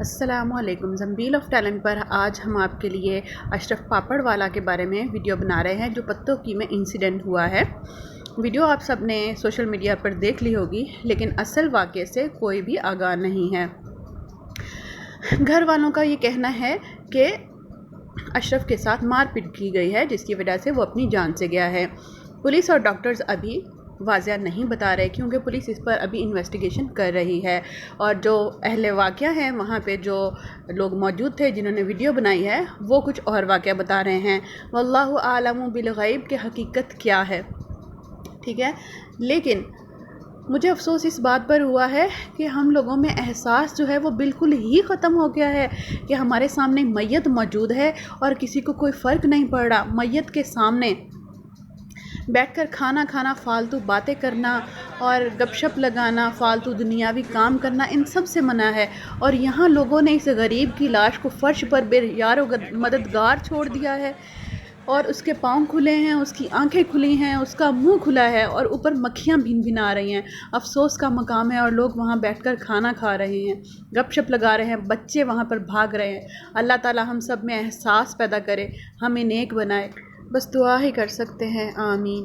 السلام علیکم۔ زنبیل of talent پر آج ہم آپ کے لیے اشرف پاپڑ والا کے بارے میں ویڈیو بنا رہے ہیں جو پتوں کی میں انسیڈنٹ ہوا ہے۔ ویڈیو آپ سب نے سوشل میڈیا پر دیکھ لی ہوگی، لیکن اصل واقعے سے کوئی بھی آگاہ نہیں ہے۔ گھر والوں کا یہ کہنا ہے کہ اشرف کے ساتھ مار پیٹ کی گئی ہے، جس کی وجہ سے وہ اپنی جان سے گیا ہے۔ پولیس اور ڈاکٹرز ابھی واضح نہیں بتا رہے، کیونکہ پولیس اس پر ابھی انویسٹیگیشن کر رہی ہے، اور جو اہل واقعہ ہیں وہاں پہ جو لوگ موجود تھے جنہوں نے ویڈیو بنائی ہے وہ کچھ اور واقعہ بتا رہے ہیں۔ واللہ عالم بالغیب کہ حقیقت کیا ہے، ٹھیک ہے۔ لیکن مجھے افسوس اس بات پر ہوا ہے کہ ہم لوگوں میں احساس جو ہے وہ بالکل ہی ختم ہو گیا ہے کہ ہمارے سامنے میت موجود ہے اور کسی کو کوئی فرق نہیں پڑ رہا۔ میت کے سامنے بیٹھ کر کھانا کھانا، فالتو باتیں کرنا اور گپ شپ لگانا، فالتو دنیاوی کام کرنا ان سب سے منع ہے، اور یہاں لوگوں نے اس غریب کی لاش کو فرش پر بے یار و مددگار چھوڑ دیا ہے، اور اس کے پاؤں کھلے ہیں، اس کی آنکھیں کھلی ہیں، اس کا منہ کھلا ہے، اور اوپر مکھیاں بھن بھنا رہی ہیں۔ افسوس کا مقام ہے، اور لوگ وہاں بیٹھ کر کھانا کھا رہے ہیں، گپ شپ لگا رہے ہیں، بچے وہاں پر بھاگ رہے ہیں۔ اللہ تعالی ہم سب میں احساس پیدا کرے، ہمیں نیک بنائے، بس دعا ہی کر سکتے ہیں، آمین۔